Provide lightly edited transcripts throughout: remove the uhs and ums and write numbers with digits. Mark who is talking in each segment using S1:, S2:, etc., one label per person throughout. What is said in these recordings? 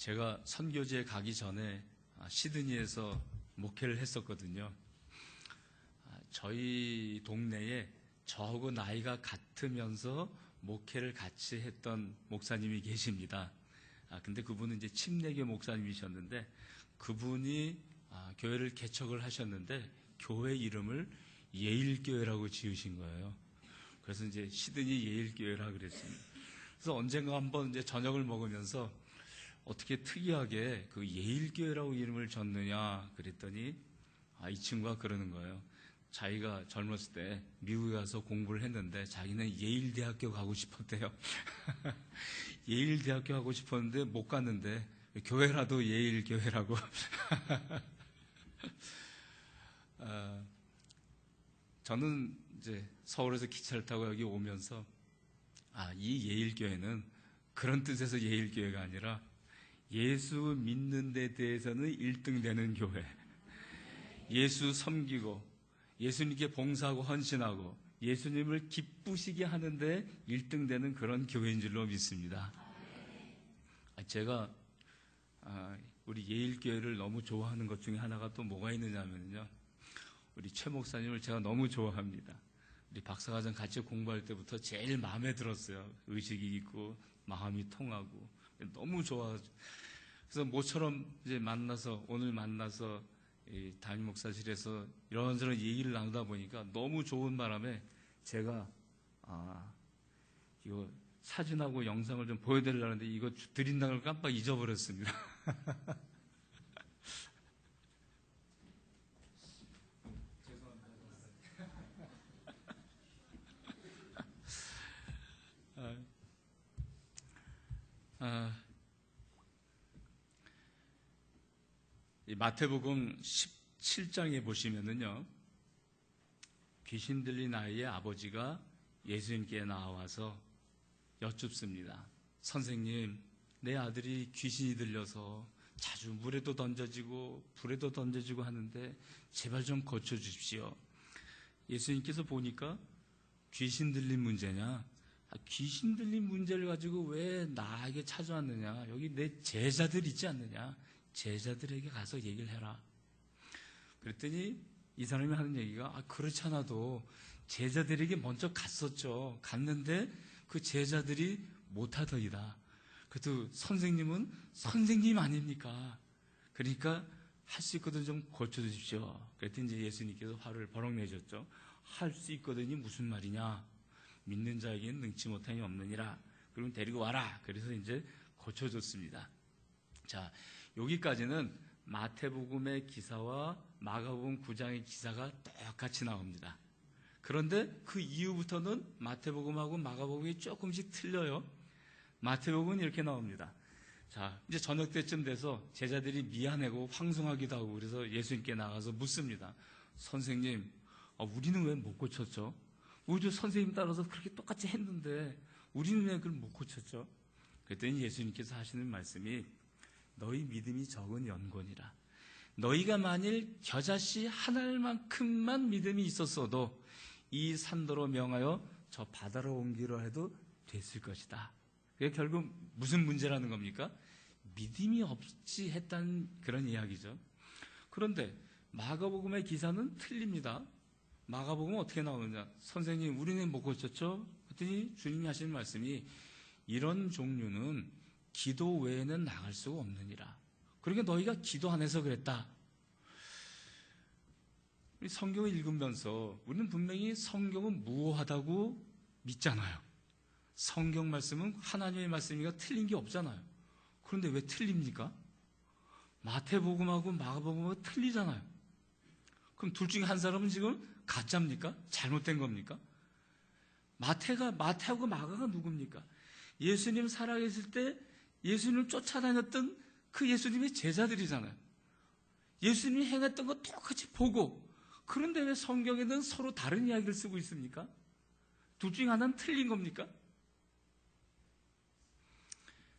S1: 제가 선교지에 가기 전에 시드니에서 목회를 했었거든요. 저희 동네에 저하고 나이가 같으면서 목회를 같이 했던 목사님이 계십니다. 근데 그분은 이제 침례교 목사님이셨는데 그분이 교회를 개척을 하셨는데 교회 이름을 예일교회라고 지으신 거예요. 그래서 이제 시드니 예일교회라 그랬습니다. 그래서 언젠가 한번 이제 저녁을 먹으면서 어떻게 특이하게 그 예일교회라고 이름을 졌느냐 그랬더니 이 친구가 그러는 거예요. 자기가 젊었을 때 미국에 가서 공부를 했는데 자기는 예일대학교 가고 싶었대요. 예일대학교 가고 싶었는데 못 갔는데 교회라도 예일교회라고. 저는 이제 서울에서 기차를 타고 여기 오면서 이 예일교회는 그런 뜻에서 예일교회가 아니라 예수 믿는 데 대해서는 1등 되는 교회, 예수 섬기고 예수님께 봉사하고 헌신하고 예수님을 기쁘시게 하는데 1등 되는 그런 교회인 줄로 믿습니다. 제가 우리 예일교회를 너무 좋아하는 것 중에 하나가 또 뭐가 있느냐면요, 우리 최 목사님을 제가 너무 좋아합니다. 우리 박사과정 같이 공부할 때부터 제일 마음에 들었어요. 의식이 있고 마음이 통하고 너무 좋아. 그래서 모처럼 이제 오늘 만나서 이 담임 목사실에서 이런저런 얘기를 나누다 보니까 너무 좋은 바람에 제가 이거 사진하고 영상을 좀 보여드리려는데 이거 드린다는 걸 깜빡 잊어버렸습니다. 이 마태복음 17장에 보시면은요, 귀신 들린 아이의 아버지가 예수님께 나와서 여쭙습니다. 선생님, 내 아들이 귀신이 들려서 자주 물에도 던져지고 불에도 던져지고 하는데 제발 좀 고쳐주십시오. 예수님께서 보니까 귀신 들린 문제냐? 귀신 들린 문제를 가지고 왜 나에게 찾아왔느냐? 여기 내 제자들 있지 않느냐? 제자들에게 가서 얘기를 해라. 그랬더니 이 사람이 하는 얘기가 그렇지 않아도 제자들에게 먼저 갔었죠. 갔는데 그 제자들이 못하더이다. 그래도 선생님은 선생님 아닙니까? 그러니까 할 수 있거든 좀 고쳐주십시오. 그랬더니 이제 예수님께서 화를 버럭 내셨죠. 할 수 있거든이 무슨 말이냐? 믿는 자에게는 능치 못함이 없느니라. 그러면 데리고 와라. 그래서 이제 고쳐줬습니다. 자, 여기까지는 마태복음의 기사와 마가복음 9장의 기사가 똑같이 나옵니다. 그런데 그 이후부터는 마태복음하고 마가복음이 조금씩 틀려요. 마태복음은 이렇게 나옵니다. 자, 이제 저녁 때쯤 돼서 제자들이 미안하고 황송하기도 하고 그래서 예수님께 나가서 묻습니다. 선생님, 우리는 왜 못 고쳤죠? 우리도 선생님 따라서 그렇게 똑같이 했는데 우리는 왜 그걸 못 고쳤죠? 그랬더니 예수님께서 하시는 말씀이 너희 믿음이 적은 연곤이라. 너희가 만일 겨자씨 하나만큼만 믿음이 있었어도 이 산도로 명하여 저 바다로 옮기려 해도 됐을 것이다. 그게 결국 무슨 문제라는 겁니까? 믿음이 없이 했다는 그런 이야기죠. 그런데 마가복음의 기사는 틀립니다. 마가복음은 어떻게 나오느냐? 선생님, 우리는 못 고쳤죠? 그랬더니 주님이 하시는 말씀이 이런 종류는 기도 외에는 나갈 수가 없느니라. 그러니까 너희가 기도 안 해서 그랬다. 성경을 읽으면서 우리는 분명히 성경은 무효하다고 믿잖아요. 성경 말씀은 하나님의 말씀이니까 틀린 게 없잖아요. 그런데 왜 틀립니까? 마태복음하고 마가복음하고 틀리잖아요. 그럼 둘 중에 한 사람은 지금 가짜입니까? 잘못된 겁니까? 마태하고 마가가 누굽니까? 예수님 살아계실 때 예수님을 쫓아다녔던 그 예수님의 제자들이잖아요. 예수님이 행했던 거 똑같이 보고, 그런데 왜 성경에는 서로 다른 이야기를 쓰고 있습니까? 둘 중에 하나는 틀린 겁니까?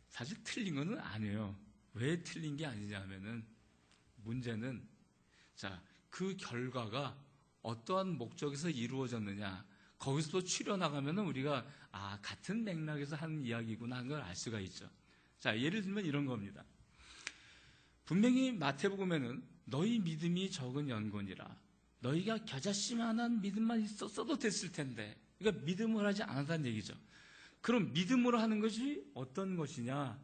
S1: 사실 틀린 거는 아니에요. 왜 틀린 게 아니냐 하면은 문제는 그 결과가 어떠한 목적에서 이루어졌느냐, 거기서 또 추려나가면은 우리가 같은 맥락에서 하는 이야기구나 하는 걸 알 수가 있죠. 자, 예를 들면 이런 겁니다. 분명히 마태복음에는 너희 믿음이 적은 연곤이라, 너희가 겨자씨만한 믿음만 있었어도 됐을 텐데, 그러니까 믿음을 하지 않았다는 얘기죠. 그럼 믿음으로 하는 것이 어떤 것이냐?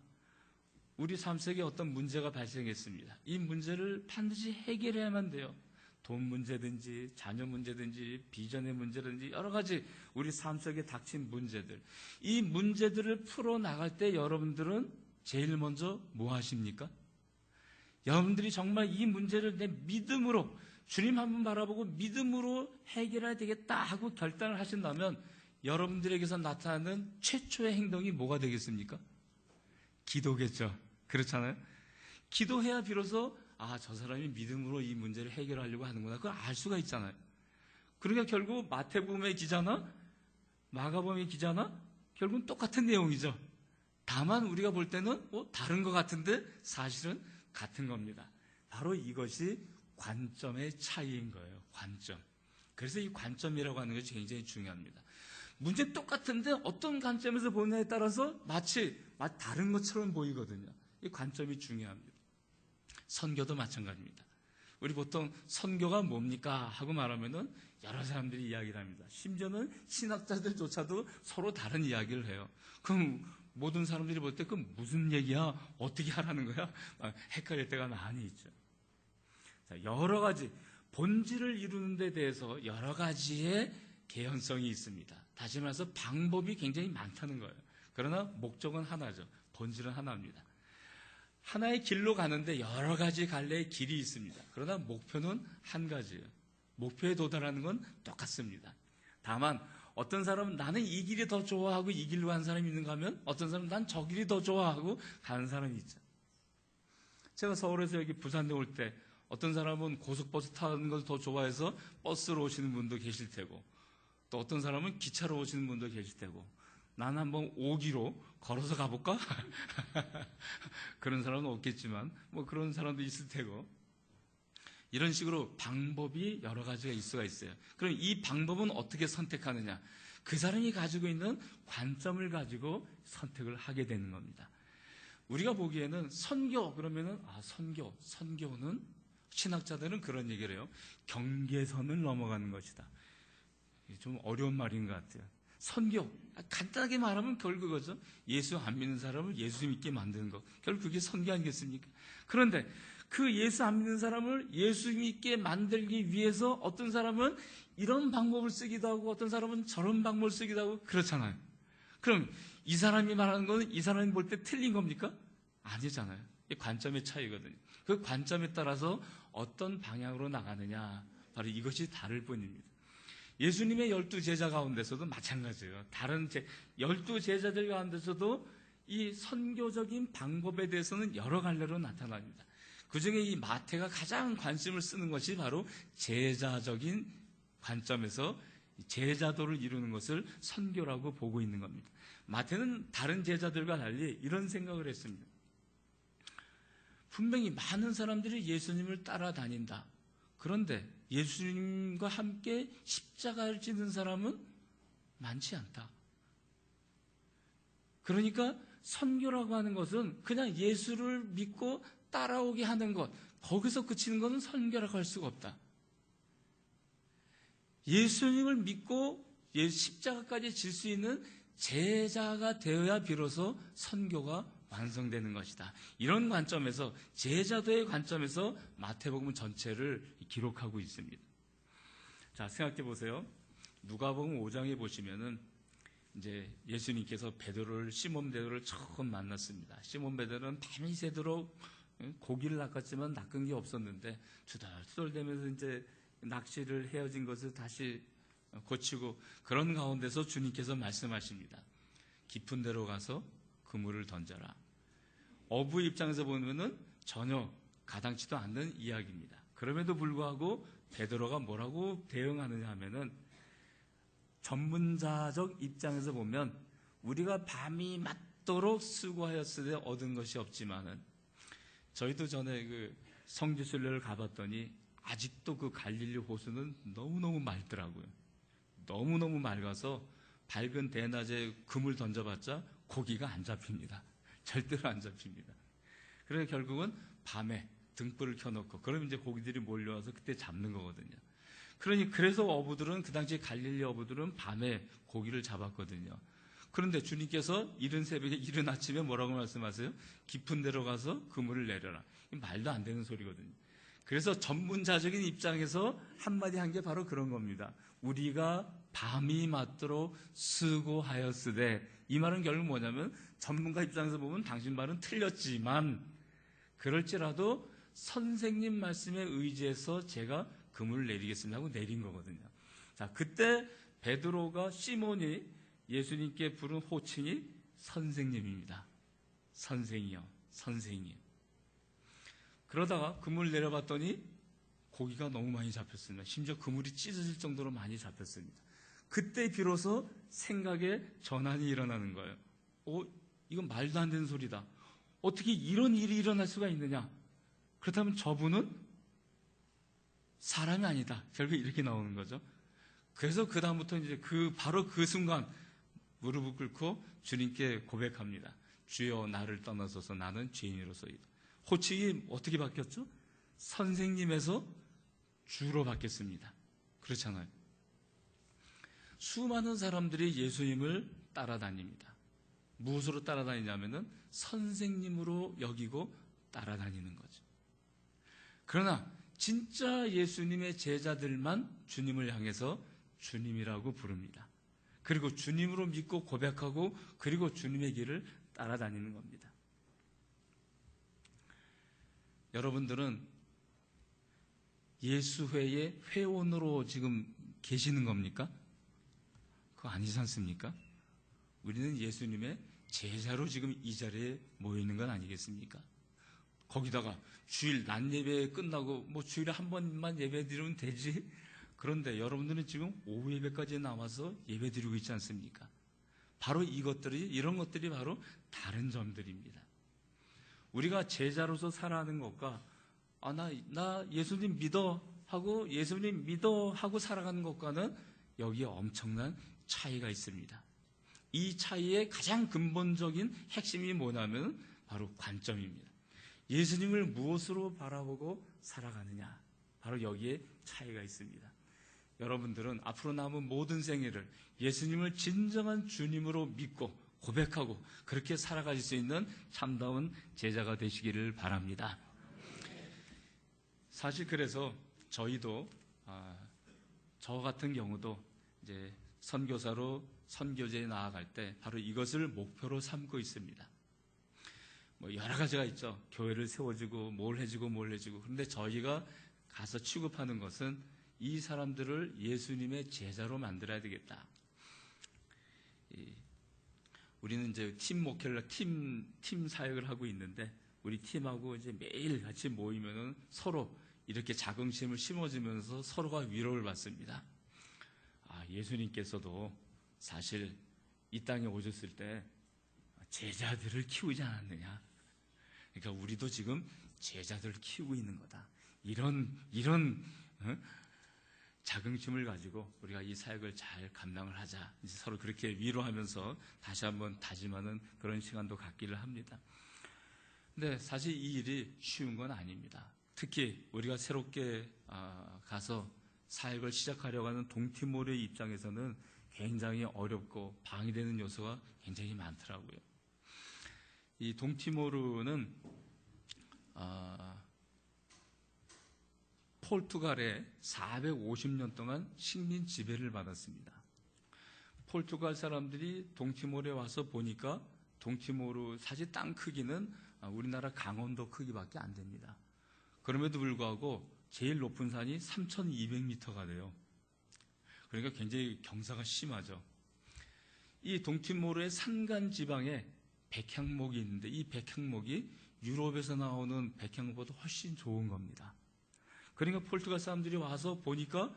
S1: 우리 삶 속에 어떤 문제가 발생했습니다. 이 문제를 반드시 해결해야만 돼요. 돈 문제든지 자녀 문제든지 비전의 문제든지 여러 가지 우리 삶 속에 닥친 문제들, 이 문제들을 풀어나갈 때 여러분들은 제일 먼저 뭐 하십니까? 여러분들이 정말 이 문제를 내 믿음으로, 주님 한 번 바라보고 믿음으로 해결해야 되겠다 하고 결단을 하신다면 여러분들에게서 나타나는 최초의 행동이 뭐가 되겠습니까? 기도겠죠. 그렇잖아요. 기도해야 비로소 저 사람이 믿음으로 이 문제를 해결하려고 하는구나, 그걸 알 수가 있잖아요. 그러니까 결국 마태복음의 기자나 마가복음의 기자나 결국은 똑같은 내용이죠. 다만 우리가 볼 때는 다른 것 같은데 사실은 같은 겁니다. 바로 이것이 관점의 차이인 거예요. 관점. 그래서 이 관점이라고 하는 것이 굉장히 중요합니다. 문제 똑같은데 어떤 관점에서 보느냐에 따라서 마치 다른 것처럼 보이거든요. 이 관점이 중요합니다. 선교도 마찬가지입니다. 우리 보통 선교가 뭡니까 하고 말하면은 여러 사람들이 이야기를 합니다. 심지어는 신학자들조차도 서로 다른 이야기를 해요. 그럼 모든 사람들이 볼 때 그 무슨 얘기야? 어떻게 하라는 거야? 헷갈릴 때가 많이 있죠. 자, 여러 가지 본질을 이루는 데 대해서 여러 가지의 개연성이 있습니다. 다시 말해서 방법이 굉장히 많다는 거예요. 그러나 목적은 하나죠. 본질은 하나입니다. 하나의 길로 가는데 여러 가지 갈래의 길이 있습니다. 그러나 목표는 한 가지예요. 목표에 도달하는 건 똑같습니다. 다만 어떤 사람은 나는 이 길이 더 좋아하고 이 길로 가는 사람이 있는가 하면 어떤 사람은 난 저 길이 더 좋아하고 가는 사람이 있죠. 제가 서울에서 여기 부산에 올 때 어떤 사람은 고속버스 타는 걸 더 좋아해서 버스로 오시는 분도 계실 테고, 또 어떤 사람은 기차로 오시는 분도 계실 테고, 난 한번 오기로 걸어서 가볼까? 그런 사람은 없겠지만 그런 사람도 있을 테고, 이런 식으로 방법이 여러 가지가 있을 수가 있어요. 그럼 이 방법은 어떻게 선택하느냐? 그 사람이 가지고 있는 관점을 가지고 선택을 하게 되는 겁니다. 우리가 보기에는 선교 그러면은 선교는 신학자들은 그런 얘기를 해요. 경계선을 넘어가는 것이다. 좀 어려운 말인 것 같아요. 선교, 간단하게 말하면 결국 그거죠. 예수 안 믿는 사람을 예수 믿게 만드는 것. 결국 그게 선교 아니겠습니까? 그런데 그 예수 안 믿는 사람을 예수 믿게 만들기 위해서 어떤 사람은 이런 방법을 쓰기도 하고 어떤 사람은 저런 방법을 쓰기도 하고 그렇잖아요. 그럼 이 사람이 말하는 거는 이 사람이 볼 때 틀린 겁니까? 아니잖아요. 이 관점의 차이거든요. 그 관점에 따라서 어떤 방향으로 나가느냐, 바로 이것이 다를 뿐입니다. 예수님의 12제자 가운데서도 마찬가지예요. 다른 12제자들 가운데서도 이 선교적인 방법에 대해서는 여러 갈래로 나타납니다. 그 중에 이 마태가 가장 관심을 쓰는 것이 바로 제자적인 관점에서 제자도를 이루는 것을 선교라고 보고 있는 겁니다. 마태는 다른 제자들과 달리 이런 생각을 했습니다. 분명히 많은 사람들이 예수님을 따라다닌다. 그런데 예수님과 함께 십자가를 지는 사람은 많지 않다. 그러니까 선교라고 하는 것은 그냥 예수를 믿고 따라오게 하는 것, 거기서 그치는 것은 선교라고 할 수가 없다. 예수님을 믿고 십자가까지 질 수 있는 제자가 되어야 비로소 선교가 완성되는 것이다. 이런 관점에서, 제자도의 관점에서 마태복음 전체를 기록하고 있습니다. 자, 생각해 보세요. 누가복음 5장에 보시면은 이제 예수님께서 시몬 베드로를 처음 만났습니다. 시몬 베드로는 밤이 새도록 고기를 낚았지만 낚은 게 없었는데 투덜투덜대면서 이제 낚시를 헤어진 것을 다시 고치고, 그런 가운데서 주님께서 말씀하십니다. 깊은 데로 가서 그물을 던져라. 어부의 입장에서 보면은 전혀 가당치도 않는 이야기입니다. 그럼에도 불구하고 베드로가 뭐라고 대응하느냐 하면은, 전문자적 입장에서 보면 우리가 밤이 맞도록 수고하였으되 얻은 것이 없지만은, 저희도 전에 그 성지순례를 가봤더니 아직도 그 갈릴리 호수는 너무너무 맑더라고요. 너무너무 맑아서 밝은 대낮에 그물 던져봤자 고기가 안 잡힙니다. 절대로 안 잡힙니다. 그래서 결국은 밤에 등불을 켜놓고 그럼 이제 고기들이 몰려와서 그때 잡는 거거든요. 그래서 어부들은 그 당시에 갈릴리 어부들은 밤에 고기를 잡았거든요. 그런데 주님께서 이른 새벽에 이른 아침에 뭐라고 말씀하세요? 깊은 데로 가서 그물을 내려라. 말도 안 되는 소리거든요. 그래서 전문자적인 입장에서 한마디 한 게 바로 그런 겁니다. 우리가 밤이 맞도록 수고하였으되, 이 말은 결국 뭐냐면 전문가 입장에서 보면 당신 말은 틀렸지만 그럴지라도 선생님 말씀에 의지해서 제가 그물을 내리겠습니다 하고 내린 거거든요. 자, 그때 베드로가 시몬이 예수님께 부른 호칭이 선생님입니다. 선생이요, 선생님. 그러다가 그물 내려봤더니 고기가 너무 많이 잡혔습니다. 심지어 그물이 찢어질 정도로 많이 잡혔습니다. 그때 비로소 생각에 전환이 일어나는 거예요. 이건 말도 안 되는 소리다. 어떻게 이런 일이 일어날 수가 있느냐? 그렇다면 저분은 사람이 아니다. 결국 이렇게 나오는 거죠. 그래서 그 다음부터 이제 바로 그 순간 무릎을 꿇고 주님께 고백합니다. 주여, 나를 떠나소서, 나는 죄인으로서이다. 호칭이 어떻게 바뀌었죠? 선생님에서 주로 바뀌었습니다. 그렇잖아요. 수많은 사람들이 예수님을 따라다닙니다. 무엇으로 따라다니냐면은 선생님으로 여기고 따라다니는 거죠. 그러나 진짜 예수님의 제자들만 주님을 향해서 주님이라고 부릅니다. 그리고 주님으로 믿고 고백하고 그리고 주님의 길을 따라다니는 겁니다. 여러분들은 예수회의 회원으로 지금 계시는 겁니까? 그거 아니지 않습니까? 우리는 예수님의 제자로 지금 이 자리에 모여 있는 건 아니겠습니까? 거기다가 주일 낮 예배 끝나고 주일에 한 번만 예배 드리면 되지. 그런데 여러분들은 지금 오후 예배까지 나와서 예배 드리고 있지 않습니까? 바로 이런 것들이 바로 다른 점들입니다. 우리가 제자로서 살아가는 것과 나 예수님 믿어 하고 살아가는 것과는 여기에 엄청난 차이가 있습니다. 이 차이의 가장 근본적인 핵심이 뭐냐면 바로 관점입니다. 예수님을 무엇으로 바라보고 살아가느냐, 바로 여기에 차이가 있습니다. 여러분들은 앞으로 남은 모든 생애를 예수님을 진정한 주님으로 믿고 고백하고 그렇게 살아가실 수 있는 참다운 제자가 되시기를 바랍니다. 사실 그래서 저희도 저 같은 경우도 이제 선교사로 선교제에 나아갈 때 바로 이것을 목표로 삼고 있습니다. 여러 가지가 있죠. 교회를 세워주고 뭘 해주고 그런데 저희가 가서 취급하는 것은 이 사람들을 예수님의 제자로 만들어야 되겠다. 우리는 이제 팀 목회를 팀 사역을 하고 있는데 우리 팀하고 이제 매일 같이 모이면은 서로 이렇게 자긍심을 심어주면서 서로가 위로를 받습니다. 예수님께서도 사실 이 땅에 오셨을 때 제자들을 키우지 않았느냐. 그러니까 우리도 지금 제자들을 키우고 있는 거다. 이런 자긍심을 가지고 우리가 이 사역을 잘 감당을 하자. 이제 서로 그렇게 위로하면서 다시 한번 다짐하는 그런 시간도 갖기를 합니다. 근데 사실 이 일이 쉬운 건 아닙니다. 특히 우리가 새롭게 가서 사역을 시작하려고 하는 동티모르의 입장에서는 굉장히 어렵고 방해되는 요소가 굉장히 많더라고요. 이 동티모르는 포르투갈에 450년 동안 식민 지배를 받았습니다. 포르투갈 사람들이 동티모르에 와서 보니까 동티모르 사실 땅 크기는 우리나라 강원도 크기밖에 안 됩니다. 그럼에도 불구하고 제일 높은 산이 3,200m가 돼요. 그러니까 굉장히 경사가 심하죠. 이 동티모르의 산간 지방에 백향목이 있는데 이 백향목이 유럽에서 나오는 백향목보다 훨씬 좋은 겁니다. 그러니까 포르투갈 사람들이 와서 보니까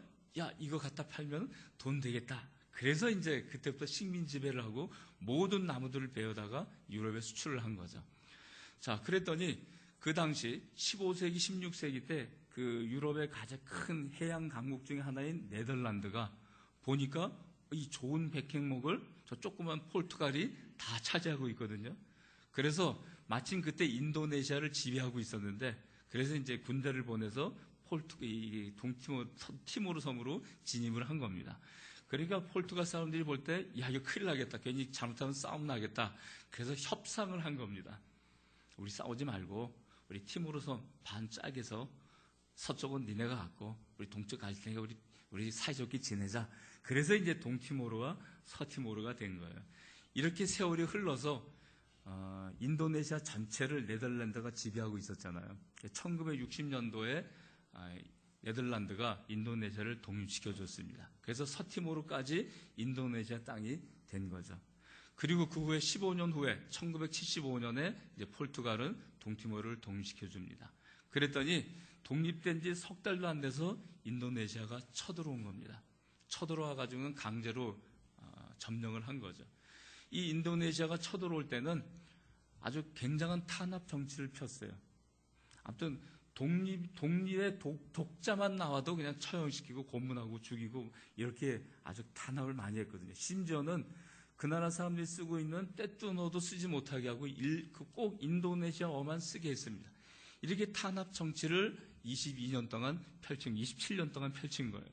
S1: 이거 갖다 팔면 돈 되겠다. 그래서 이제 그때부터 식민 지배를 하고 모든 나무들을 베어다가 유럽에 수출을 한 거죠. 자, 그랬더니 그 당시 15세기, 16세기 때 그 유럽의 가장 큰 해양 강국 중에 하나인 네덜란드가 보니까 이 좋은 백향목을 저 조그만 포르투갈이 다 차지하고 있거든요. 그래서 마침 그때 인도네시아를 지배하고 있었는데, 그래서 이제 군대를 보내서 서티모르 섬으로 진입을 한 겁니다. 그러니까 포르투갈 사람들이 볼 때, 야, 이거 큰일 나겠다. 괜히 잘못하면 싸움 나겠다. 그래서 협상을 한 겁니다. 우리 싸우지 말고, 우리 티모르 섬 반 짝에서 서쪽은 니네가 갖고, 우리 동쪽 갈 테니까 우리 사이좋게 지내자. 그래서 이제 동티모르와 서티모르가 된 거예요. 이렇게 세월이 흘러서, 인도네시아 전체를 네덜란드가 지배하고 있었잖아요. 1960년도에 네덜란드가 인도네시아를 독립시켜줬습니다. 그래서 서티모르까지 인도네시아 땅이 된 거죠. 그리고 그 후에 15년 후에 1975년에 이제 포르투갈은 동티모르를 독립시켜줍니다. 그랬더니 독립된 지 석 달도 안 돼서 인도네시아가 쳐들어온 겁니다. 쳐들어와가지고는 강제로 점령을 한 거죠. 이 인도네시아가 쳐들어올 때는 아주 굉장한 탄압 정치를 폈어요. 아무튼 독립의 독자만 나와도 그냥 처형시키고 고문하고 죽이고 이렇게 아주 탄압을 많이 했거든요. 심지어는 그 나라 사람들이 쓰고 있는 떼뚜너도 쓰지 못하게 하고 꼭 인도네시아어만 쓰게 했습니다. 이렇게 탄압 정치를 27년 동안 펼친 거예요.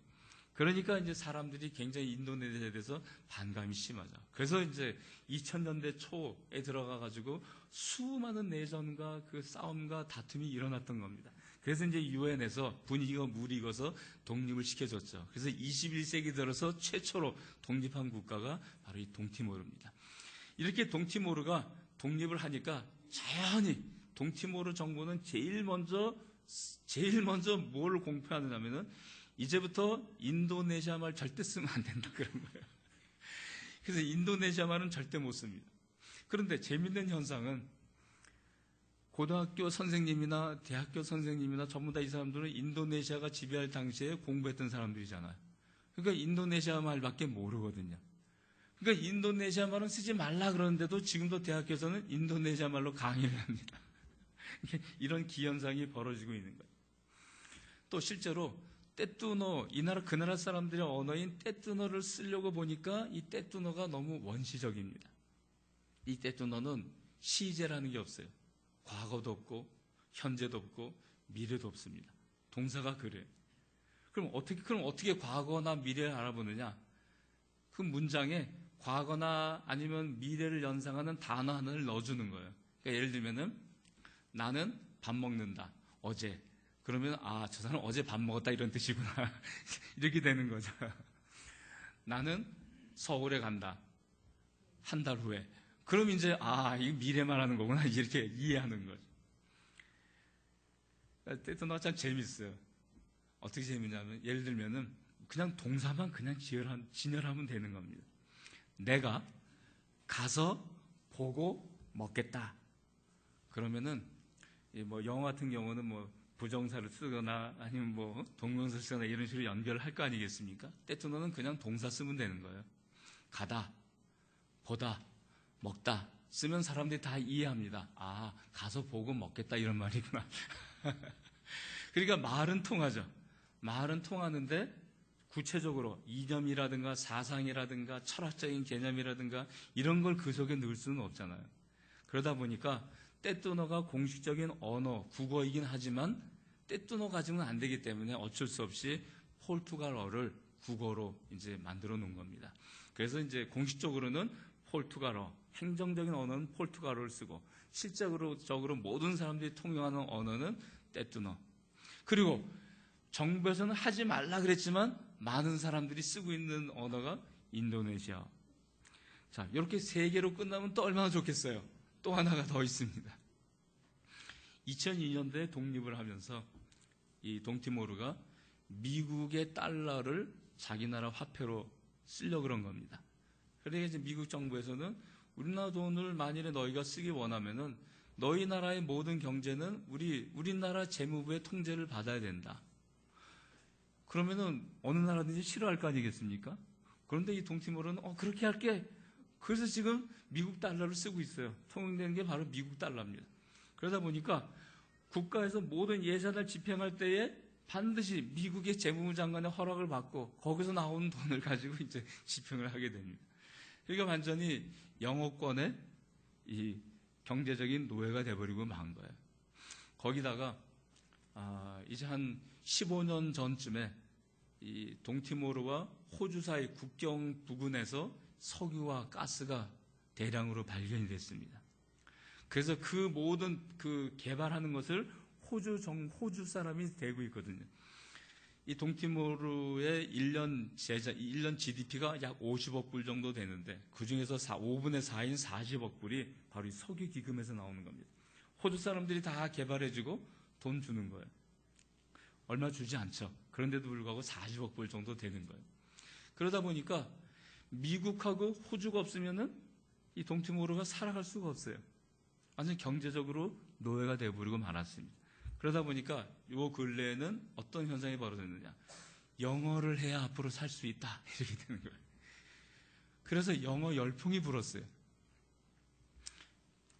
S1: 그러니까 이제 사람들이 굉장히 인도네시아에 대해서 반감이 심하죠. 그래서 이제 2000년대 초에 들어가가지고 수많은 내전과 그 싸움과 다툼이 일어났던 겁니다. 그래서 이제 유엔에서 분위기가 무리익어서 독립을 시켜줬죠. 그래서 21세기 들어서 최초로 독립한 국가가 바로 이 동티모르입니다. 이렇게 동티모르가 독립을 하니까 자연히 동티모르 정부는 제일 먼저 뭘 공표하느냐면은 이제부터 인도네시아 말 절대 쓰면 안 된다 그런 거예요. 그래서 인도네시아 말은 절대 못 씁니다. 그런데 재밌는 현상은 고등학교 선생님이나 대학교 선생님이나 전부 다 이 사람들은 인도네시아가 지배할 당시에 공부했던 사람들이잖아요. 그러니까 인도네시아 말밖에 모르거든요. 그러니까 인도네시아 말은 쓰지 말라 그러는데도 지금도 대학교에서는 인도네시아 말로 강의를 합니다. 이런 기현상이 벌어지고 있는 거예요. 또 실제로 떼뚜너, 그 나라 사람들의 언어인 떼뚜너를 쓰려고 보니까 이 떼뚜너가 너무 원시적입니다. 이 떼뚜너는 시제라는 게 없어요. 과거도 없고, 현재도 없고, 미래도 없습니다. 동사가 그래요. 그럼 어떻게 과거나 미래를 알아보느냐? 그 문장에 과거나 아니면 미래를 연상하는 단어 하나를 넣어주는 거예요. 그러니까 예를 들면은, 나는 밥 먹는다. 어제. 그러면 저 사람 어제 밥 먹었다 이런 뜻이구나. 이렇게 되는 거죠. 나는 서울에 간다. 한 달 후에. 그럼 이제 이거 미래 말하는 거구나. 이렇게 이해하는 거죠. 떼뚜너가 참 재밌어요. 어떻게 재밌냐면 예를 들면은 그냥 동사만 그냥 진열하면 되는 겁니다. 내가 가서 보고 먹겠다. 그러면은 뭐 영어 같은 경우는 뭐 부정사를 쓰거나 아니면 뭐 동명사를 쓰거나 이런 식으로 연결을 할 거 아니겠습니까? 떼뚜너는 그냥 동사 쓰면 되는 거예요. 가다, 보다, 먹다 쓰면 사람들이 다 이해합니다. 가서 보고 먹겠다 이런 말이구나. 그러니까 말은 통하죠. 말은 통하는데 구체적으로 이념이라든가 사상이라든가 철학적인 개념이라든가 이런 걸 그 속에 넣을 수는 없잖아요. 그러다 보니까 떼뚜너가 공식적인 언어, 국어이긴 하지만 떼뚜너 가지고는 안 되기 때문에 어쩔 수 없이 포르투갈어를 국어로 이제 만들어 놓은 겁니다. 그래서 이제 공식적으로는 포르투갈어, 행정적인 언어는 포르투갈어를 쓰고 실제적으로 모든 사람들이 통용하는 언어는 떼뚜너. 그리고 정부에서는 하지 말라 그랬지만 많은 사람들이 쓰고 있는 언어가 인도네시아. 자, 이렇게 세 개로 끝나면 또 얼마나 좋겠어요. 또 하나가 더 있습니다. 2002년도에 독립을 하면서 이 동티모르가 미국의 달러를 자기 나라 화폐로 쓰려고 그런 겁니다. 그러니까 이제 미국 정부에서는 우리나라 돈을 만일에 너희가 쓰기 원하면은 너희 나라의 모든 경제는 우리나라 재무부의 통제를 받아야 된다. 그러면은 어느 나라든지 싫어할 거 아니겠습니까? 그런데 이 동티모르는 그렇게 할게. 그래서 지금 미국 달러를 쓰고 있어요. 통용되는 게 바로 미국 달러입니다. 그러다 보니까 국가에서 모든 예산을 집행할 때에 반드시 미국의 재무부 장관의 허락을 받고 거기서 나오는 돈을 가지고 이제 집행을 하게 됩니다. 그러니까 완전히 영어권의 이 경제적인 노예가 돼버리고 만 거예요. 거기다가 이제 한 15년 전쯤에 이 동티모르와 호주 사이 국경 부근에서 석유와 가스가 대량으로 발견이 됐습니다. 그래서 그 모든 그 개발하는 것을 호주 사람이 대고 있거든요. 이 동티모르의 1년 GDP가 약 50억 불 정도 되는데 그 중에서 5분의 4인 40억 불이 바로 이 석유 기금에서 나오는 겁니다. 호주 사람들이 다 개발해주고 돈 주는 거예요. 얼마 주지 않죠. 그런데도 불구하고 40억 불 정도 되는 거예요. 그러다 보니까 미국하고 호주가 없으면은 이 동티모르가 살아갈 수가 없어요. 완전 경제적으로 노예가 되어버리고 말았습니다. 그러다 보니까 요 근래에는 어떤 현상이 벌어졌느냐. 영어를 해야 앞으로 살 수 있다. 이렇게 되는 거예요. 그래서 영어 열풍이 불었어요.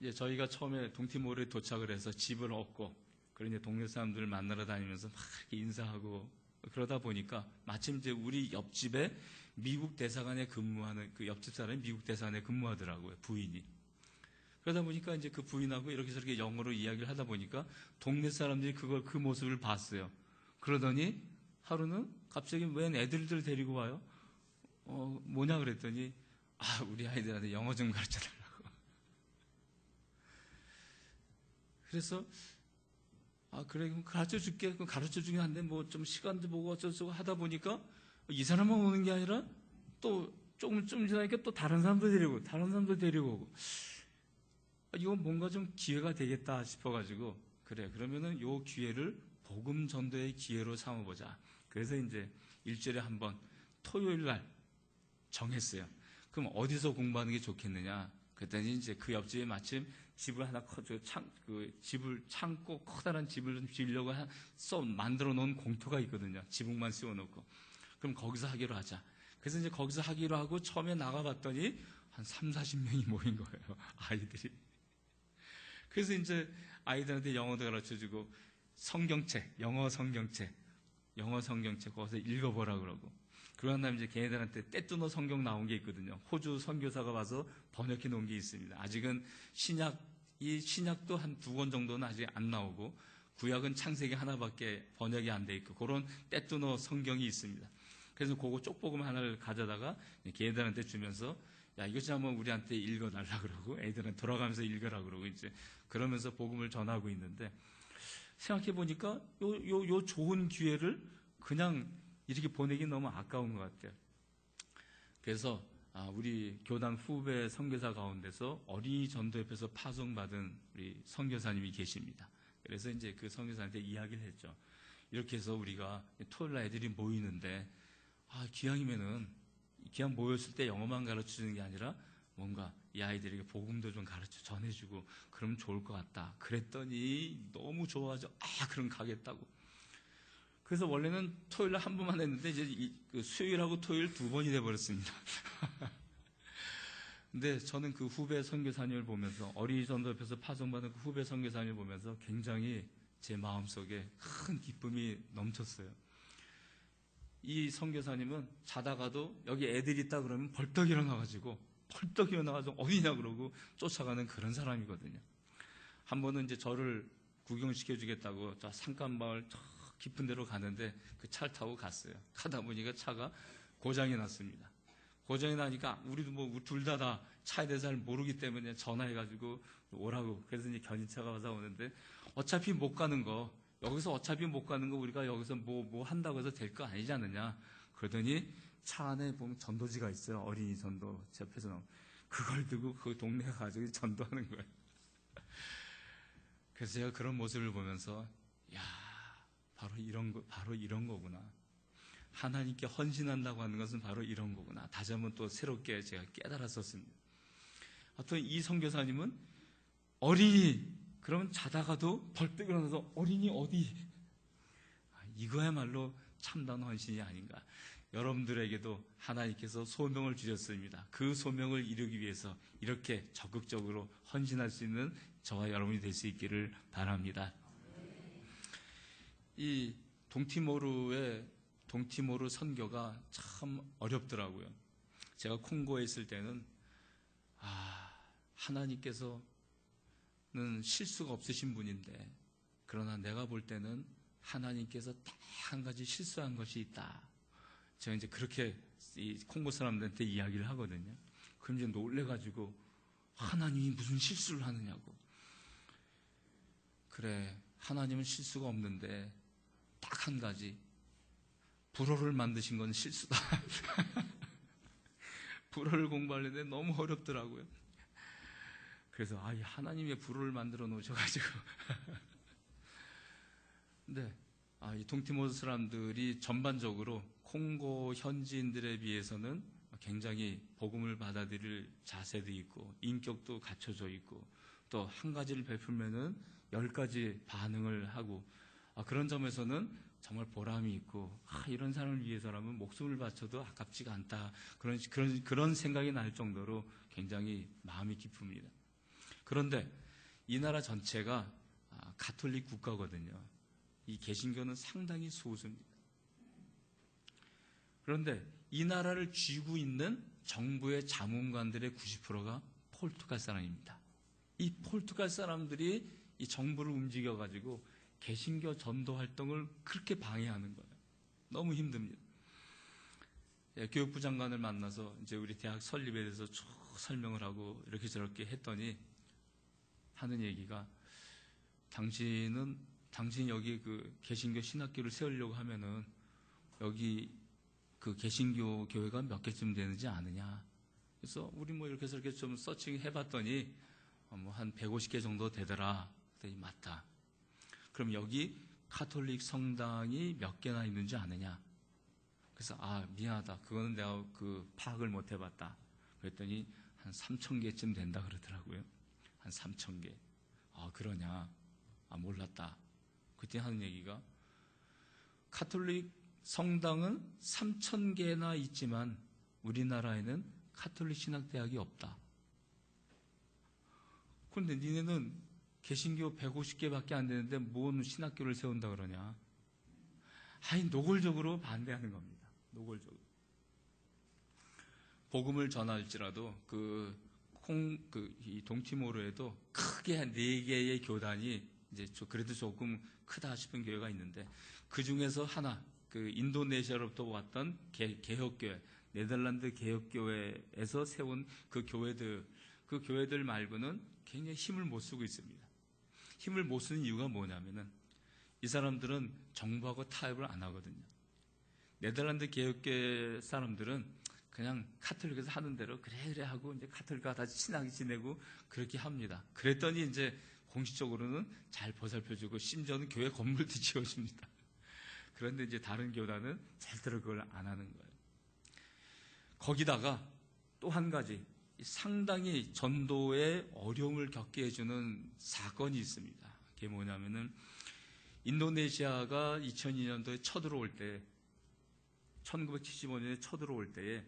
S1: 이제 저희가 처음에 동티모르에 도착을 해서 집을 얻고, 그리고 이제 동네 사람들을 만나러 다니면서 막 이렇게 인사하고, 그러다 보니까 마침 이제 우리 옆집에 미국 대사관에 근무하는 그 옆집 사람이 미국 대사관에 근무하더라고요. 부인이. 그러다 보니까 이제 그 부인하고 이렇게 저렇게 영어로 이야기를 하다 보니까 동네 사람들이 그 모습을 봤어요. 그러더니 하루는 갑자기 웬 애들들 데리고 와요? 뭐냐 그랬더니 우리 아이들한테 영어 좀 가르쳐 달라고. 그래서 그래 그럼 가르쳐 줄게. 그럼 가르쳐 주긴 한데 뭐 좀 시간도 보고 어쩌고 하다 보니까 이 사람만 오는 게 아니라 또 좀 지나니까 또 다른 사람도 데리고 오고. 이건 뭔가 좀 기회가 되겠다 싶어가지고, 그래, 그러면은 요 기회를 복음 전도의 기회로 삼아보자. 그래서 이제 일주일에 한 번 토요일 날 정했어요. 그럼 어디서 공부하는 게 좋겠느냐? 그랬더니 이제 그 옆집에 마침 집을 하나 집을 창고 커다란 집을 좀 지으려고 만들어 놓은 공터가 있거든요. 지붕만 씌워놓고. 그럼 거기서 하기로 하자. 그래서 이제 거기서 하기로 하고 처음에 나가봤더니 한 30-40명이 모인 거예요. 아이들이. 그래서 이제 아이들한테 영어도 가르쳐주고 영어 성경책 거기서 읽어보라 그러고, 그러한 다음에 이제 걔네들한테 떼뚜너 성경 나온 게 있거든요. 호주 선교사가 와서 번역해 놓은 게 있습니다. 아직은 신약도 한 2권 정도는 아직 안 나오고, 구약은 창세기 하나밖에 번역이 안 돼 있고, 그런 떼뚜너 성경이 있습니다. 그래서 그거 쪽복음 하나를 가져다가 걔네들한테 주면서 야, 이것 좀 한번 우리한테 읽어달라 그러고, 애들은 돌아가면서 읽으라 그러고, 이제 그러면서 복음을 전하고 있는데, 생각해 보니까 요 좋은 기회를 그냥 이렇게 보내기 너무 아까운 것 같아요. 그래서 우리 교단 후배 선교사 가운데서 어린이 전도협회에서 파송받은 우리 선교사님이 계십니다. 그래서 이제 그 선교사한테 이야기를 했죠. 이렇게 해서 우리가 토요일 날 애들이 모이는데, 기왕 모였을 때 영어만 가르쳐주는 게 아니라 뭔가 이 아이들에게 복음도 좀 가르쳐 전해주고 그러면 좋을 것 같다. 그랬더니 너무 좋아하죠. 그럼 가겠다고. 그래서 원래는 토요일 날 한 번만 했는데 이제 수요일하고 토요일 2번이 돼버렸습니다. 근데 저는 그 후배 선교사님을 보면서, 어린이 전도협회에서 파송받은 그 후배 선교사님을 보면서 굉장히 제 마음속에 큰 기쁨이 넘쳤어요. 이 선교사님은 자다가도 여기 애들이 있다 그러면 벌떡 일어나가지고 어디냐 그러고 쫓아가는 그런 사람이거든요. 한 번은 이제 저를 구경시켜주겠다고 저 산간마을 저 깊은 데로 가는데 그 차를 타고 갔어요. 가다 보니까 차가 고장이 났습니다. 고장이 나니까 우리도 뭐 둘 다 차에 대해서 잘 모르기 때문에 전화해가지고 오라고. 그래서 이제 견인차가 와서 오는데, 어차피 못 가는 거 우리가 여기서 뭐 한다고 해서 될 거 아니지 않느냐. 그러더니 차 안에 보면 전도지가 있어요. 어린이 전도 옆에서 나온. 그걸 두고 그 동네 가지고 전도하는 거예요. 그래서 제가 그런 모습을 보면서 바로 이런 거구나. 하나님께 헌신한다고 하는 것은 바로 이런 거구나. 다시 한번 또 새롭게 제가 깨달았었습니다. 하여튼 이 선교사님은 어린이, 그러면 자다가도 벌떡 일어나서 어린이 어디? 이거야말로 참다운 헌신이 아닌가. 여러분들에게도 하나님께서 소명을 주셨습니다. 그 소명을 이루기 위해서 이렇게 적극적으로 헌신할 수 있는 저와 여러분이 될 수 있기를 바랍니다. 이 동티모르 선교가 참 어렵더라고요. 제가 콩고에 있을 때는 하나님께서 실수가 없으신 분인데, 그러나 내가 볼 때는 하나님께서 딱 한 가지 실수한 것이 있다. 제가 이제 그렇게 이 콩고 사람들한테 이야기를 하거든요. 그럼 이제 놀래가지고 하나님이 무슨 실수를 하느냐고. 그래, 하나님은 실수가 없는데 딱 한 가지, 불어를 만드신 건 실수다. 불어를 공부하려는데 너무 어렵더라고요. 그래서 하나님의 불어를 만들어 놓으셔가지고 근데 이 동티모스 사람들이 전반적으로 콩고 현지인들에 비해서는 굉장히 복음을 받아들일 자세도 있고 인격도 갖춰져 있고 또 한 가지를 베풀면은 10가지 반응을 하고 그런 점에서는 정말 보람이 있고 이런 사람을 위해서라면 목숨을 바쳐도 아깝지가 않다. 그런 생각이 날 정도로 굉장히 마음이 기쁩니다. 그런데 이 나라 전체가 가톨릭 국가거든요. 이 개신교는 상당히 소수입니다. 그런데 이 나라를 쥐고 있는 정부의 자문관들의 90%가 포르투갈 사람입니다. 이 포르투갈 사람들이 이 정부를 움직여가지고 개신교 전도 활동을 그렇게 방해하는 거예요. 너무 힘듭니다. 교육부 장관을 만나서 이제 우리 대학 설립에 대해서 쭉 설명을 하고 이렇게 저렇게 했더니 하는 얘기가 당신 여기 그 개신교 신학교를 세우려고 하면은 여기 그 개신교 교회가 몇 개쯤 되는지 아느냐. 그래서 우리 뭐 이렇게 해서 이렇게 좀 서칭 해봤더니 뭐 한 150개 정도 되더라. 그랬더니 맞다. 그럼 여기 가톨릭 성당이 몇 개나 있는지 아느냐. 그래서 미안하다. 그거는 내가 그 파악을 못 해봤다. 그랬더니 한 3,000개쯤 된다 그러더라고요. 한 3,000개. 그러냐. 몰랐다. 그때 하는 얘기가 가톨릭 성당은 3,000개나 있지만 우리나라에는 가톨릭 신학대학이 없다. 그런데 니네는 개신교 150개밖에 안 되는데 뭔 신학교를 세운다 그러냐. 노골적으로 반대하는 겁니다. 노골적으로. 복음을 전할지라도 이 동티모르에도 크게 한 4개의 교단이 이제 그래도 조금 크다 싶은 교회가 있는데 그 중에서 하나, 그 인도네시아로부터 왔던 개혁교회, 네덜란드 개혁교회에서 세운 그 교회들 말고는 굉장히 힘을 못 쓰고 있습니다. 힘을 못 쓰는 이유가 뭐냐면은 이 사람들은 정부하고 타협을 안 하거든요. 네덜란드 개혁교회 사람들은 그냥 카톨릭에서 하는 대로 그래 하고 이제 카톨릭과 다 친하게 지내고 그렇게 합니다. 그랬더니 이제 공식적으로는 잘 보살펴주고 심지어는 교회 건물도 지어줍니다. 그런데 이제 다른 교단은 절대로 그걸 안 하는 거예요. 거기다가 또 한 가지 상당히 전도에 어려움을 겪게 해주는 사건이 있습니다. 그게 뭐냐면은 인도네시아가 2002년도에 쳐들어올 때 1975년에 쳐들어올 때에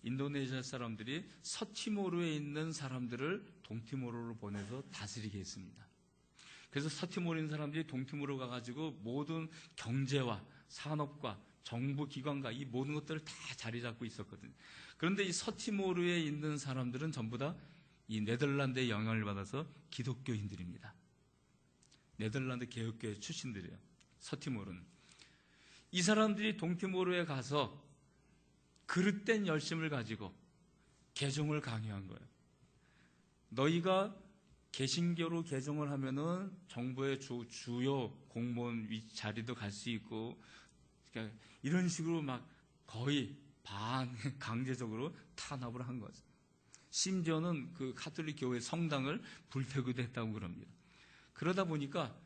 S1: 인도네시아 사람들이 서티모르에 있는 사람들을 동티모르로 보내서 다스리게 했습니다. 그래서 서티모르에 있는 사람들이 동티모르 가가지고 모든 경제와 산업과 정부 기관과 이 모든 것들을 다 자리 잡고 있었거든요. 그런데 이 서티모르에 있는 사람들은 전부 다 이 네덜란드의 영향을 받아서 기독교인들입니다. 네덜란드 개혁교회 출신들이에요. 서티모르는. 이 사람들이 동티모르에 가서 그릇된 열심을 가지고 개종을 강요한 거예요. 너희가 개신교로 개종을 하면은 정부의 주요 공무원 자리도 갈 수 있고, 그러니까 이런 식으로 막 거의 강제적으로 탄압을 한 거죠. 심지어는 그 가톨릭 교회 성당을 불태우기도 했다고 그럽니다. 그러다 보니까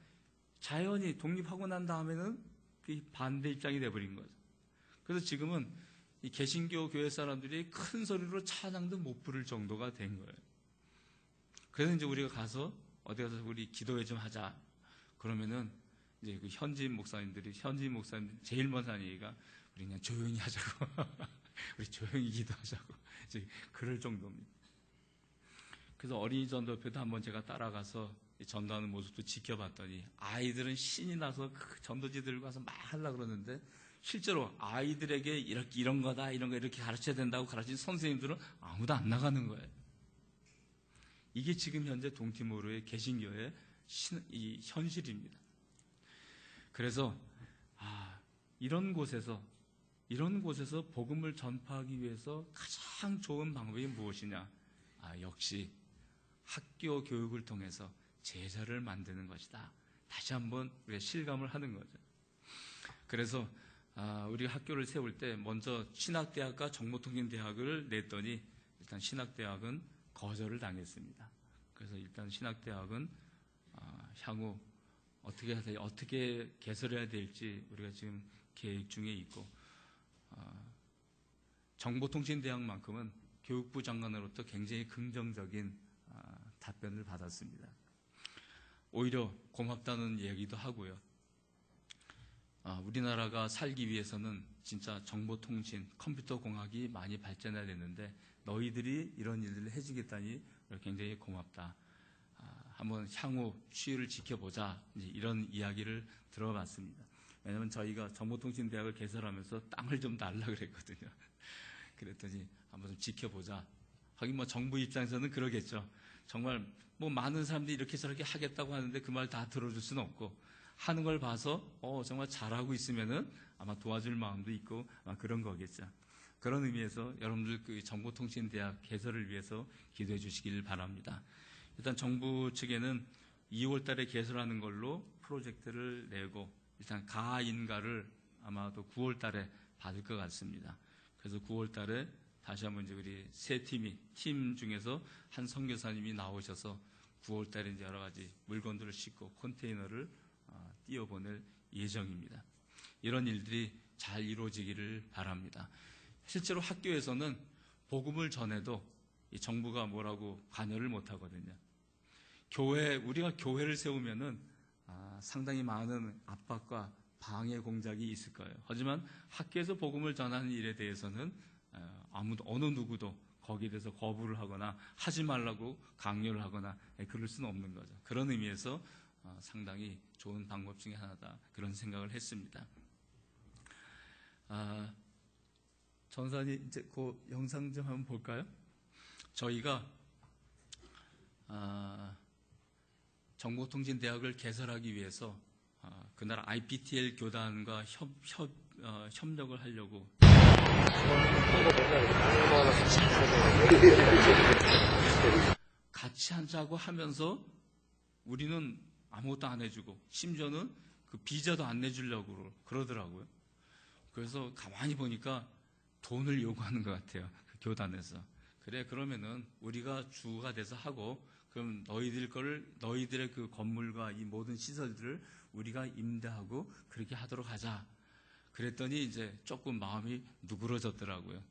S1: 자연히 독립하고 난 다음에는 반대 입장이 돼버린 거죠. 그래서 지금은 이 개신교 교회 사람들이 큰 소리로 찬양도 못 부를 정도가 된 거예요. 그래서 이제 우리가 가서 어디 가서 우리 기도회 좀 하자. 그러면은 이제 그 현지인 목사님들 제일 먼저 하는 얘기가 우리 그냥 조용히 하자고. 우리 조용히 기도하자고. 이제 그럴 정도입니다. 그래서 어린이 전도협회도 한번 제가 따라가서 전도하는 모습도 지켜봤더니 아이들은 신이 나서 그 전도지 들고 가서 막 하려고 그러는데 실제로 아이들에게 이런 거다 이런 거 이렇게 가르쳐야 된다고 가르친 선생님들은 아무도 안 나가는 거예요. 이게 지금 현재 동티모르의 개신교의 이 현실입니다. 그래서 이런 곳에서 복음을 전파하기 위해서 가장 좋은 방법이 무엇이냐? 역시 학교 교육을 통해서 제자를 만드는 것이다. 다시 한번 우리가 실감을 하는 거죠. 그래서 우리가 학교를 세울 때 먼저 신학대학과 정보통신대학을 냈더니 일단 신학대학은 거절을 당했습니다. 그래서 일단 신학대학은 향후 어떻게 개설해야 될지 우리가 지금 계획 중에 있고, 정보통신대학만큼은 교육부 장관으로부터 굉장히 긍정적인 답변을 받았습니다. 오히려 고맙다는 얘기도 하고요. 우리나라가 살기 위해서는 진짜 정보통신, 컴퓨터공학이 많이 발전해야 되는데 너희들이 이런 일들을 해주겠다니 굉장히 고맙다. 한번 향후 추이를 지켜보자. 이런 이야기를 들어봤습니다. 왜냐하면 저희가 정보통신대학을 개설하면서 땅을 좀 달라 그랬거든요. 그랬더니 한번 좀 지켜보자. 하긴 정부 입장에서는 그러겠죠. 정말 많은 사람들이 이렇게 저렇게 하겠다고 하는데 그 말 다 들어줄 수는 없고, 하는 걸 봐서 정말 잘하고 있으면은 아마 도와줄 마음도 있고 그런 거겠죠. 그런 의미에서 여러분들 그 정보통신대학 개설을 위해서 기도해 주시길 바랍니다. 일단 정부 측에는 2월 달에 개설하는 걸로 프로젝트를 내고, 일단 가인가를 아마도 9월 달에 받을 것 같습니다. 그래서 9월 달에 다시 한번 이제 우리 세 팀 중에서 한 선교사님이 나오셔서 9월 달에 이제 여러 가지 물건들을 싣고 컨테이너를 띄워보낼 예정입니다. 이런 일들이 잘 이루어지기를 바랍니다. 실제로 학교에서는 복음을 전해도 이 정부가 뭐라고 관여를 못 하거든요. 우리가 교회를 세우면은 상당히 많은 압박과 방해 공작이 있을 거예요. 하지만 학교에서 복음을 전하는 일에 대해서는 어느 누구도 거기에 대해서 거부를 하거나 하지 말라고 강요를 하거나 그럴 수는 없는 거죠. 그런 의미에서 상당히 좋은 방법 중에 하나다, 그런 생각을 했습니다. 전사님 이제 그 영상 좀 한번 볼까요? 저희가 정보통신대학을 개설하기 위해서 그날 IPTL 교단과 협력을 하려고 같이 하자고 하면서 우리는 아무것도 안 해주고 심지어는 그 비자도 안 내주려고 그러더라고요. 그래서 가만히 보니까 돈을 요구하는 것 같아요. 그 교단에서. 그래, 그러면은 우리가 주가 돼서 하고, 그럼 너희들의 그 건물과 이 모든 시설들을 우리가 임대하고 그렇게 하도록 하자. 그랬더니 이제 조금 마음이 누그러졌더라고요.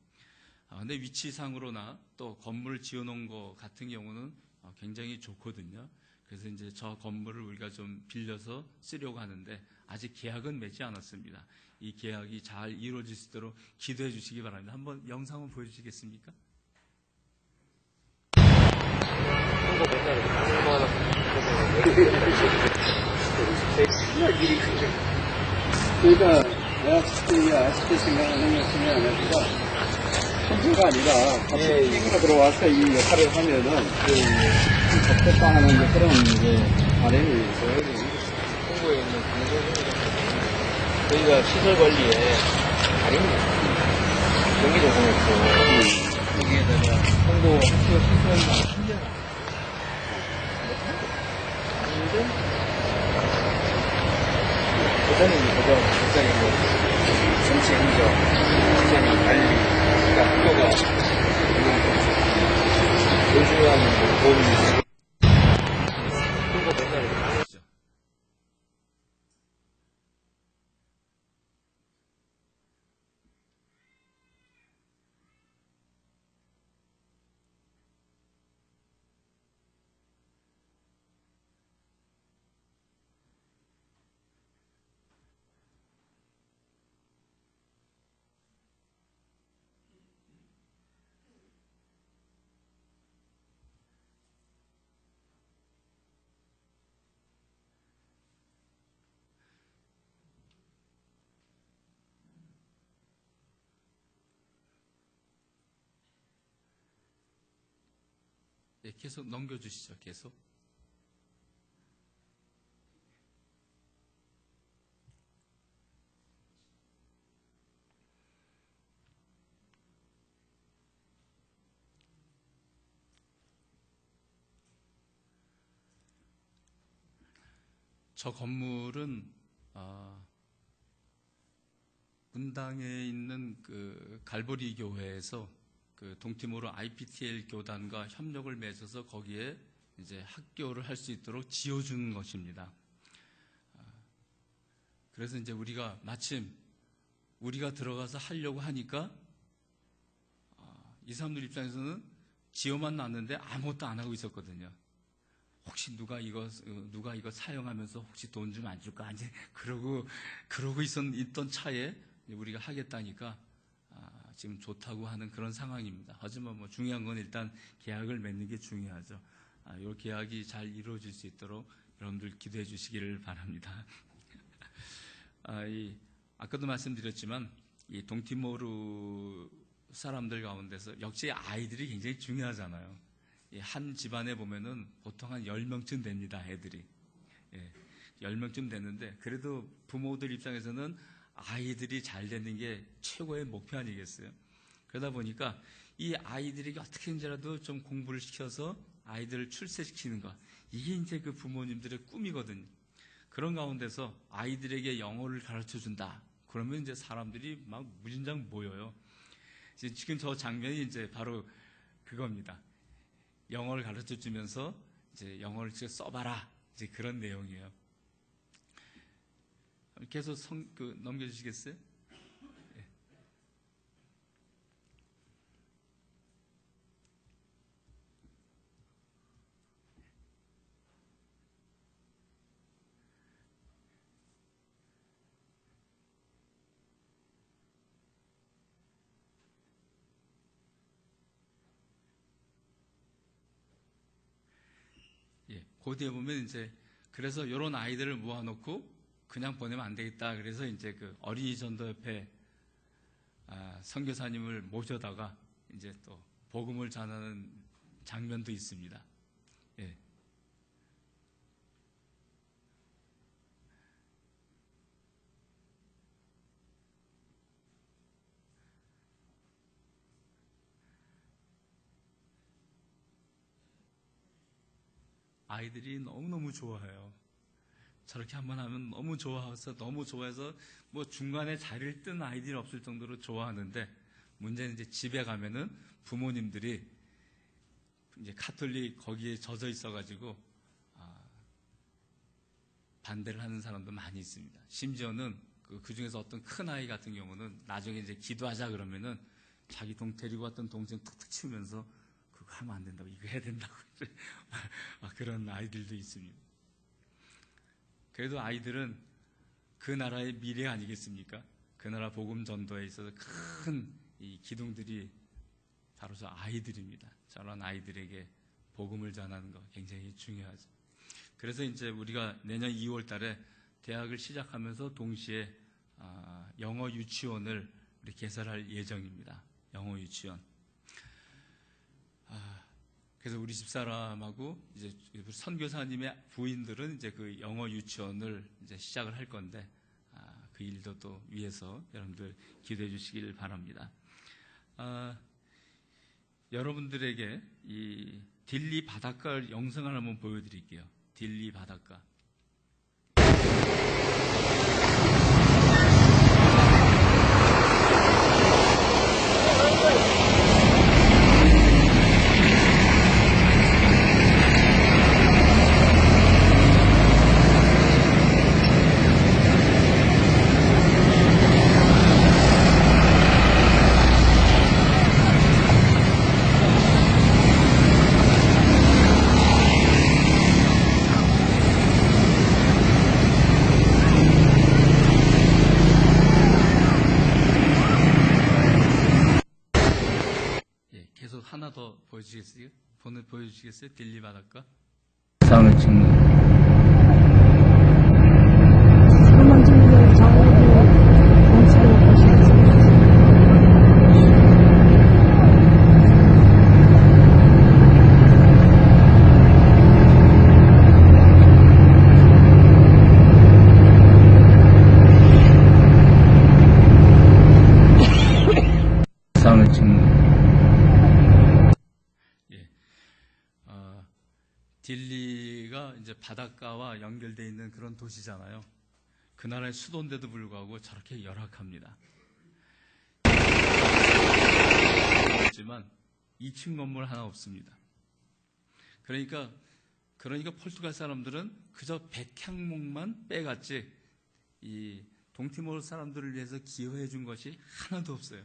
S1: 근데 위치상으로나 또 건물을 지어놓은 거 같은 경우는 굉장히 좋거든요. 그래서 이제 저 건물을 우리가 좀 빌려서 쓰려고 하는데 아직 계약은 맺지 않았습니다. 이 계약이 잘 이루어질 수 있도록 기도해 주시기 바랍니다. 한번 영상 한번 보여주시겠습니까?
S2: 그러니까 대학생이 아쉽게 생각하는 것이 아니라 선수가 아니라 같이 팀으로 들어와서 이 역할을 하면은 그 적합하는 그런 바람이 있어요.
S3: 홍보에 있는 강조입니다. 저희가 시설 관리에 다릅니다. 경기도공했고 여기에다가 홍보 학교 시설만 한대나 그다음에 굉장히 정치 행정, 시스템 관리, 그러니까 학교가 요중한 도움이
S1: 예, 계속 넘겨주시죠. 계속. 저 건물은 분당에 있는 그 갈보리 교회에서 그 동티모르 IPTL 교단과 협력을 맺어서 거기에 이제 학교를 할 수 있도록 지어준 것입니다. 그래서 이제 우리가 마침 우리가 들어가서 하려고 하니까 이 사람들 입장에서는 지어만 놨는데 아무것도 안 하고 있었거든요. 혹시 누가 이거 사용하면서 혹시 돈 좀 안 줄까? 이제 그러고 있던 차에 우리가 하겠다니까 지금 좋다고 하는 그런 상황입니다. 하지만 뭐 중요한 건 일단 계약을 맺는 게 중요하죠. 이 계약이 잘 이루어질 수 있도록 여러분들 기도해 주시기를 바랍니다. 아까도 말씀드렸지만 이 동티모르 사람들 가운데서 역시 아이들이 굉장히 중요하잖아요. 한 집안에 보면은 보통 한 10명쯤 됩니다, 애들이. 10명쯤 되는데, 그래도 부모들 입장에서는 아이들이 잘 되는 게 최고의 목표 아니겠어요? 그러다 보니까 이 아이들에게 어떻게든지라도 좀 공부를 시켜서 아이들을 출세시키는 것. 이게 이제 그 부모님들의 꿈이거든요. 그런 가운데서 아이들에게 영어를 가르쳐 준다. 그러면 이제 사람들이 막 무진장 모여요. 지금 저 장면이 이제 바로 그겁니다. 영어를 가르쳐 주면서 이제 영어를 써봐라. 이제 그런 내용이에요. 계속 넘겨주시겠어요? 네. 그 뒤에 보면 이제 그래서 이런 아이들을 모아놓고 그냥 보내면 안 되겠다. 그래서 이제 그 어린이 전도협회 선교사님을 모셔다가 이제 또 복음을 전하는 장면도 있습니다. 예. 아이들이 너무너무 좋아해요. 저렇게 한번 하면 너무 좋아해서 뭐 중간에 자리를 뜬 아이들이 없을 정도로 좋아하는데, 문제는 이제 집에 가면은 부모님들이 이제 카톨릭 거기에 젖어 있어가지고 반대를 하는 사람도 많이 있습니다. 심지어는 그 중에서 어떤 큰 아이 같은 경우는 나중에 이제 기도하자 그러면은 자기 데리고 왔던 동생 툭툭 치우면서 그거 하면 안 된다고, 이거 해야 된다고 그런 아이들도 있습니다. 그래도 아이들은 그 나라의 미래 아니겠습니까? 그 나라 복음 전도에 있어서 큰 이 기둥들이 바로 저 아이들입니다. 저런 아이들에게 복음을 전하는 거 굉장히 중요하죠. 그래서 이제 우리가 내년 2월 달에 대학을 시작하면서 동시에 영어 유치원을 우리 개설할 예정입니다. 영어 유치원. 그래서 우리 집사람하고 이제 선교사님의 부인들은 이제 그 영어 유치원을 이제 시작을 할 건데, 그 일도 또 위해서 여러분들 기도해 주시길 바랍니다. 여러분들에게 이 딜리 바닷가 영상을 한번 보여드릴게요. 딜리 바닷가. 하나 더 보여주시겠어요? 보여주시겠어요? 딜리 바닷가? 상을 찍는. 이제 바닷가와 연결되어 있는 그런 도시잖아요. 그 나라의 수도인데도 불구하고 저렇게 열악합니다. 지만 2층 건물 하나 없습니다. 그러니까 포르투갈 사람들은 그저 백향목만 빼갔지 이 동티모르 사람들을 위해서 기여해 준 것이 하나도 없어요.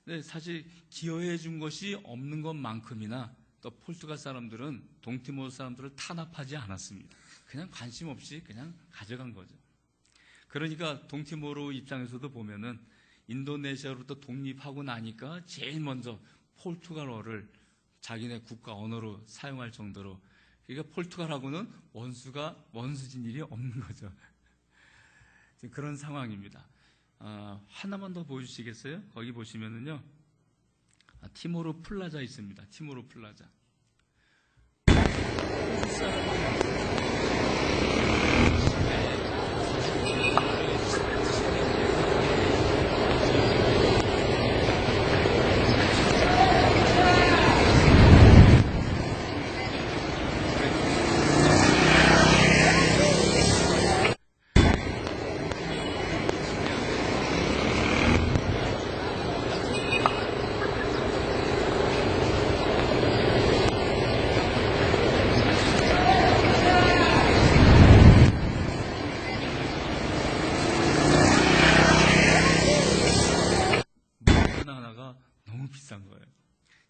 S1: 근데 사실 기여해 준 것이 없는 것만큼이나 또 포르투갈 사람들은 동티모르 사람들을 탄압하지 않았습니다. 그냥 관심 없이 그냥 가져간 거죠. 그러니까 동티모르 입장에서도 보면은 인도네시아로부터 독립하고 나니까 제일 먼저 포르투갈어를 자기네 국가 언어로 사용할 정도로, 그러니까 포르투갈하고는 원수진 일이 없는 거죠. 지금 그런 상황입니다. 하나만 더 보여주시겠어요? 거기 보시면은요, 티모르 플라자 있습니다. 티모르 플라자. 하나가 너무 비싼 거예요.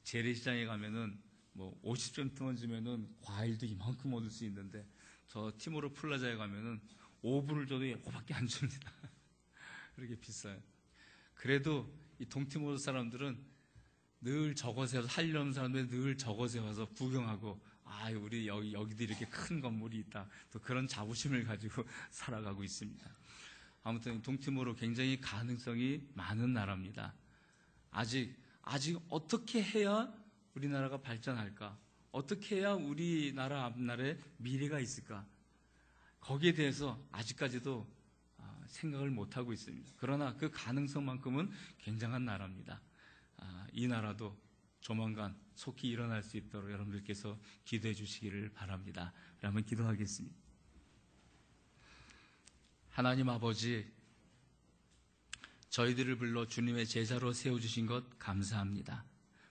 S1: 재래시장에 가면은 뭐 50센트만 주면은 과일도 이만큼 얻을 수 있는데, 저 티모르 플라자에 가면은 5불을 줘도 이거밖에 안 줍니다. 그렇게 비싸요. 그래도 이 동티모르 사람들은 늘 저것에 와서, 하려는 사람들이 늘 저것에 와서 구경하고, 우리 여기도 이렇게 큰 건물이 있다, 또 그런 자부심을 가지고 살아가고 있습니다. 아무튼 동티모르 굉장히 가능성이 많은 나라입니다. 아직 어떻게 해야 우리나라가 발전할까? 어떻게 해야 우리나라 앞날에 미래가 있을까? 거기에 대해서 아직까지도 생각을 못하고 있습니다. 그러나 그 가능성만큼은 굉장한 나라입니다. 이 나라도 조만간 속히 일어날 수 있도록 여러분들께서 기도해 주시기를 바랍니다. 한번 기도하겠습니다. 하나님 아버지, 저희들을 불러 주님의 제자로 세워주신 것 감사합니다.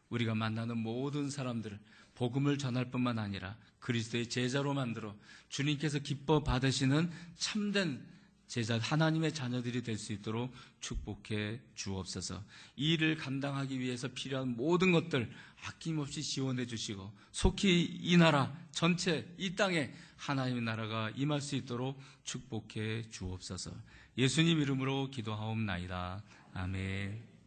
S1: 우리가 만나는 모든 사람들을 복음을 전할 뿐만 아니라 그리스도의 제자로 만들어 주님께서 기뻐 받으시는 참된 제자, 하나님의 자녀들이 될 수 있도록 축복해 주옵소서. 이 일을 감당하기 위해서 필요한 모든 것들 아낌없이 지원해 주시고, 속히 이 나라 전체, 이 땅에 하나님의 나라가 임할 수 있도록 축복해 주옵소서. 예수님 이름으로 기도하옵나이다. 아멘.